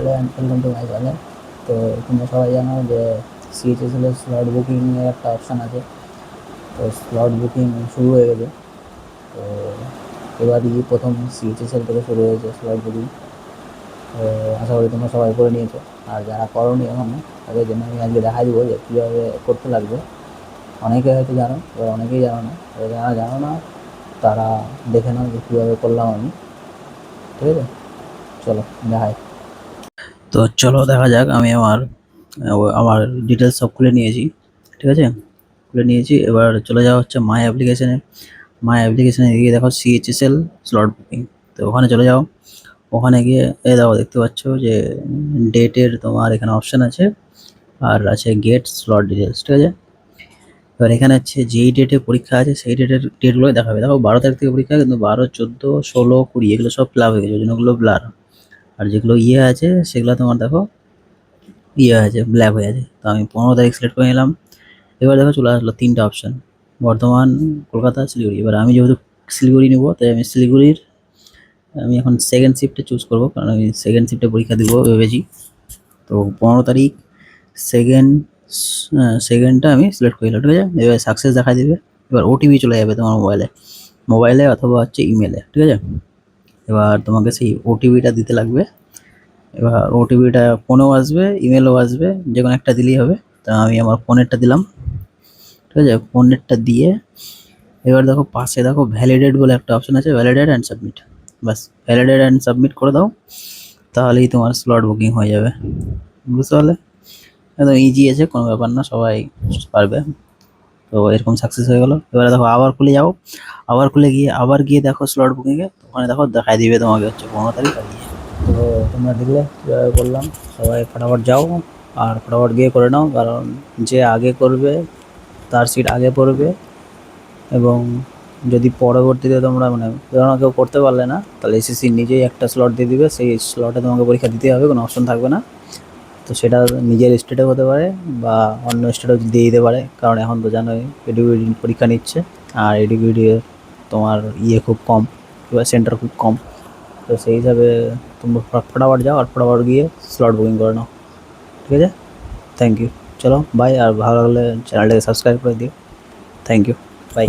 Hello and welcome to my channel. তো তোমরা সবাই জানো যে সিএইচএসএল এর স্লট বুকিংয়ের একটা অপশান আছে। তো স্লট বুকিং শুরু হয়ে গেছে। তো এবারই প্রথম সিএইচএসএল থেকে শুরু হয়েছে স্লট বুকিং। তো আশা করি তোমরা সবাই করে নিয়েছো, আর যারা করোনি এখনো তাদের জন্য আমি আজকে দেখা দিব যে কীভাবে করতে লাগবে। অনেকে হয়তো জানো, এবার অনেকেই জানো না। এবার যারা জানো না তারা দেখে নাও যে কীভাবে করলাম আমি। ঠিক আছে, চলো দেখাই। তো চলো দেখা যাক। আমি আমার ডিটেলস সব খুলে নিয়েছি। ঠিক আছে, খুলে নিয়েছি। এবার চলে যাওয়া হচ্ছে মাই অ্যাপ্লিকেশনে। মাই অ্যাপ্লিকেশনে গিয়ে দেখো সিএইচএসএল স্লট বুকিং। তো ওখানে চলে যাও। ওখানে গিয়ে দেখো, দেখতে পাচ্ছ যে ডেটের তোমার এখানে অপশান আছে, আর আছে গেট স্লট ডিটেলস। ঠিক আছে, এবার এখানে হচ্ছে যেই ডেটে পরীক্ষা আছে সেই ডেটগুলো দেখাবে। দেখো 12 তারিখ থেকে পরীক্ষা, কিন্তু 12, 14, 16, 20 এগুলো সব ফিল আপ হয়ে গেছে, ওই জন্য ওগুলো ব্লার। আর যেগুলো আছে সেগুলো তোমার দেখো আছে, ব্ল্যাক হয়ে আছে। তো আমি 15 তারিখ সিলেক্ট করে নিলাম। এবার দেখো চলে আসলো 3টা অপশান, বর্ধমান, কলকাতা, শিলিগুড়ি। এবার আমি যেহেতু শিলিগুড়ি নেবো, তাই আমি এখন সেকেন্ড শিফটে চুজ করবো, কারণ আমি সেকেন্ড শিফটে পরীক্ষা দিব ভেবেছি। তো 15 তারিখ সেকেন্ড সেকেন্ডটা আমি সিলেক্ট করে নিলাম। ঠিক আছে, এবার সাকসেস দেখা দিবে। এবার ওটিপি চলে যাবে তোমার মোবাইলে অথবা হচ্ছে ইমেলে। ঠিক আছে, এবার তোমাকে সেই ওটিপিটা দিতে লাগবে। এবার ওটিপিটা ফোনেও আসবে, ইমেলও আসবে, যে কোনো একটা দিলেই হবে। তা আমি আমার ফোনেরটা দিলাম। ঠিক আছে, ফোনেরটা দিয়ে এবার দেখো পাশে দেখো ভ্যালিডেট বলে একটা অপশন আছে, validate and submit. Bus validate and submit করে দাও, তাহলেই তোমার স্লট বুকিং হয়ে যাবে। বুঝতে পারলে? একদম ইজি আছে, কোনো ব্যাপার না, সবাই পারবে। তো এরকম সাকসেস হয়ে গেলো। এবারে দেখো আবার খুলে যাও, আবার গিয়ে দেখো স্লট বুকিংয়ে, ওখানে দেখো দেখাই দিবে তোমাকে হচ্ছে 15 তারিখ আর গিয়ে। তো তোমরা দেখলে কীভাবে করলাম। সবাই ফটাফট যাও আর ফটাফট গিয়ে করে নাও, কারণ যে আগে করবে তার সিট আগে পড়বে। এবং যদি পরবর্তীতে তোমরা ধরো কেউ করতে পারলে না, তাহলে এসএসসি নিজেই একটা স্লট দিয়ে দিবে, সেই স্লটে তোমাকে পরীক্ষা দিতে হবে, কোনো অপশন থাকবে না। তো সেটা নিজের স্টেটে হতে পারে বা অন্য স্টেটেও দিয়ে দিতে পারে, কারণ এখন তো জানোই এডুকেডি পরীক্ষা নিচ্ছে, আর এডুকেডি তোমার খুব কম, এবার সেন্টার খুব কম। তো সেই হিসাবে তোমরা ফটাফট যাও আর ফটাফট গিয়ে স্লট বুকিং করে নাও। ঠিক আছে, থ্যাংক ইউ। চলো বাই, আর ভালো লাগলে চ্যানেলটাকে সাবস্ক্রাইব করে দিও। Thank you, by.